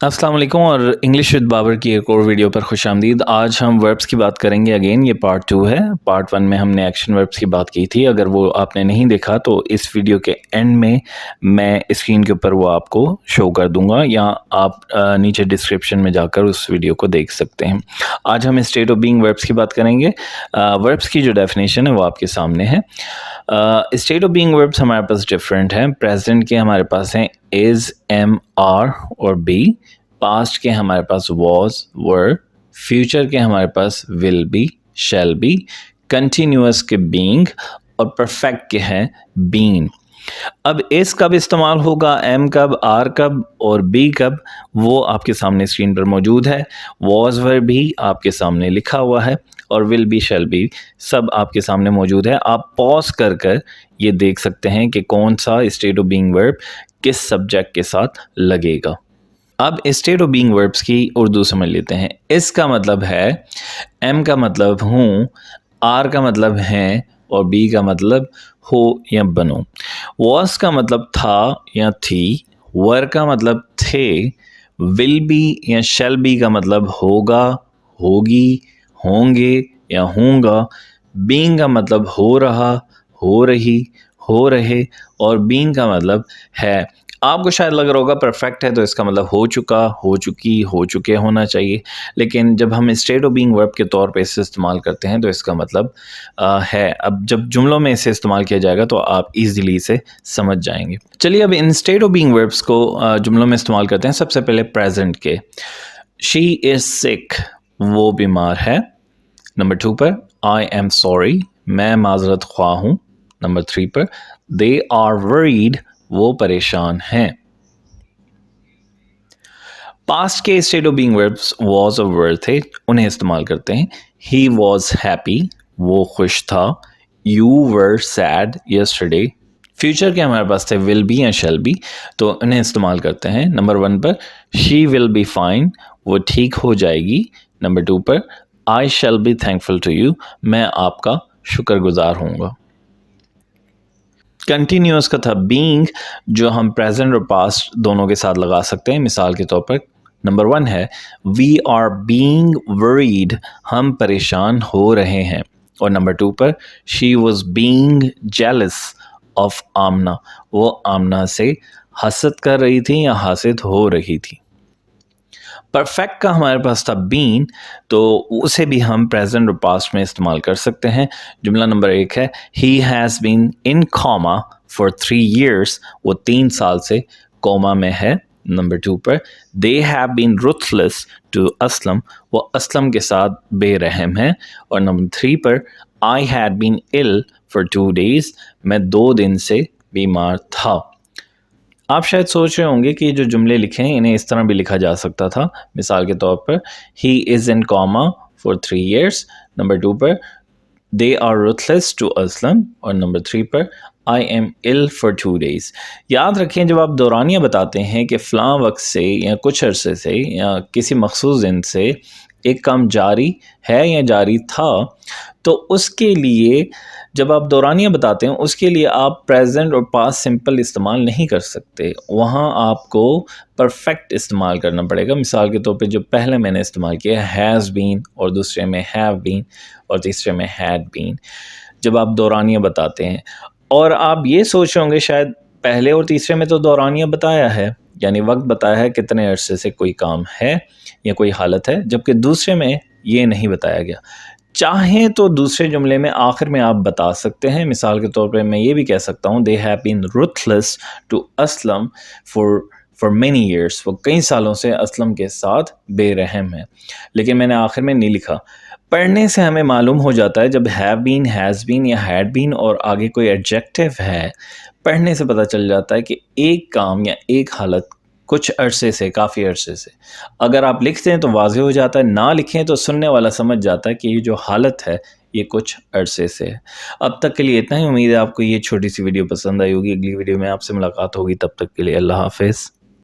अस्सलाम वालेकुम और इंग्लिश विद बाबर की एक और वीडियो पर खुश आमदीद। आज हम वर्ब्स की बात करेंगे। अगेन ये पार्ट 2 है। पार्ट 1 में हमने एक्शन वर्ब्स की बात की थी। अगर वो आपने नहीं देखा तो इस वीडियो के एंड में मैं स्क्रीन के ऊपर वो आपको शो कर दूंगा, या आप नीचे डिस्क्रिप्शन में जाकर उस वीडियो को देख सकते हैं। आज हम स्टेट ऑफ बीइंग वर्ब्स की बात करेंगे। वर्ब्स की जो डेफिनेशन है वो आपके सामने है। स्टेट ऑफ बीइंग वर्ब्स हमारे पास डिफरेंट हैं। प्रेजेंट के हमारे पास हैं इज, एम, आर और बी। पास्ट के हमारे पास वॉज, वर। फ्यूचर के हमारे पास will be, shall be. Continuous के बीइंग और परफेक्ट के हैं बीन। अब इस कब इस्तेमाल होगा, एम कब, आर कब और बी कब, वो आपके सामने स्क्रीन पर मौजूद है। वॉज, वर भी आपके सामने लिखा हुआ है और विल बी, शैल बी सब आपके सामने मौजूद है। आप पॉज कर कर ये देख सकते हैं कि कौन सा स्टेट ऑफ बीइंग वर्ब किस सब्जेक्ट के साथ लगेगा। अब स्टेट ऑफ बीइंग वर्ब्स की उर्दू समझ लेते हैं। इस का मतलब है, एम का मतलब हूँ, आर का मतलब हैं और बी का मतलब हो या बनो। वॉज का मतलब था या थी। वर का मतलब थे। विल बी या शैल बी का मतलब होगा, होगी, होंगे या होगा। बीइंग का मतलब हो रहा, हो रही, हो रहे और बीइंग का मतलब है। आपको शायद लग रहा होगा परफेक्ट है तो इसका मतलब हो चुका, हो चुकी, हो चुके होना चाहिए, लेकिन जब हम स्टेट ऑफ बीइंग वर्ब के तौर पे इसे इस्तेमाल करते हैं तो इसका मतलब है। अब जब जुमलों में इसे इस्तेमाल किया जाएगा तो आप इजीली इसे समझ जाएंगे। चलिए अब इन स्टेट ऑफ बीइंग वर्ब्स को जुमलों में इस्तेमाल करते हैं। सबसे पहले प्रेजेंट के, शी इज सिक, वो बीमार है। नंबर 2 पर आई एम सॉरी, मैं माजरत ख्वाह हूँ। नंबर 3 पर दे आर वरीड, वो परेशान हैं। पास्ट के state of being verbs was और वर थे, उन्हें इस्तेमाल करते हैं। ही वॉज हैप्पी, वो खुश था। You were sad yesterday. Future के हमारे पास थे विल बी या शैल बी, तो उन्हें इस्तेमाल करते हैं। नंबर 1 पर शी विल बी फाइन, वो ठीक हो जाएगी। नंबर 2 पर I shall be thankful to you, मैं आपका शुक्रगुजार होऊंगा। कंटिन्यूअस का था बीइंग, जो हम प्रेजेंट और पास्ट दोनों के साथ लगा सकते हैं। मिसाल के तौर पर नंबर 1 है वी आर बीइंग वरीड, हम परेशान हो रहे हैं। और नंबर 2 पर she was being jealous of Amna, वो आमना से हसद कर रही थी या हासिद हो रही थी। परफेक्ट का हमारे पास था बीन, तो उसे भी हम प्रेजेंट और पास्ट में इस्तेमाल कर सकते हैं। जुमला नंबर 1 है he has been in coma for 3 years, वो 3 साल से कोमा में है। नंबर 2 पर they have been ruthless to Aslam, वो असलम के साथ बेरहम है। और नंबर 3 पर I had been ill for 2 days, मैं 2 दिन से बीमार था। आप शायद सोच रहे होंगे कि जो जुमले लिखे हैं इन्हें इस तरह भी लिखा जा सकता था। मिसाल के तौर पर he is in coma for 3 years। Number 2 पर they are ruthless to Aslam. और नंबर 3 पर I am ill for 2 days। याद रखें, जब आप दौरानिया बताते हैं कि फ़लाँ वक्त से या कुछ अरसे से या किसी मखसूस दिन से एक काम जारी है या जारी था, तो उसके लिए जब आप दौरानिया बताते हैं उसके लिए आप प्रेजेंट और पास्ट सिंपल इस्तेमाल नहीं कर सकते, वहाँ आपको परफेक्ट इस्तेमाल करना पड़ेगा। मिसाल के तौर पे जो पहले मैंने इस्तेमाल किया हैज़ बीन, और दूसरे में हैव बीन, और तीसरे में हैड बीन। जब आप दौरानिया बताते हैं और आप ये सोच रहे होंगे शायद पहले और तीसरे में तो दौरानिया बताया है, यानी वक्त बताया है कितने अरसे से कोई काम है या कोई हालत है, जबकि दूसरे में ये नहीं बताया गया। चाहें तो दूसरे जुमले में आखिर में आप बता सकते हैं। मिसाल के तौर पे मैं ये भी कह सकता हूँ they have been ruthless to Aslam for many years, वो कई सालों से असलम के साथ बेरहम है, लेकिन मैंने आखिर में नहीं लिखा। पढ़ने से हमें मालूम हो जाता है जब हैव बीन, हैज़ बीन या हैड बीन और आगे कोई एडजेक्टिव है, पढ़ने से पता चल जाता है कि एक काम या एक हालत कुछ अरसे से, काफ़ी अरसे से। अगर आप लिखते हैं तो वाज़ेह हो जाता है, ना लिखें तो सुनने वाला समझ जाता है कि ये जो हालत है ये कुछ अरसे से है। अब तक के लिए इतना ही। उम्मीद है आपको ये छोटी सी वीडियो पसंद आई होगी। अगली वीडियो में आपसे मुलाकात होगी, तब तक के लिए अल्लाह हाफ़िज़।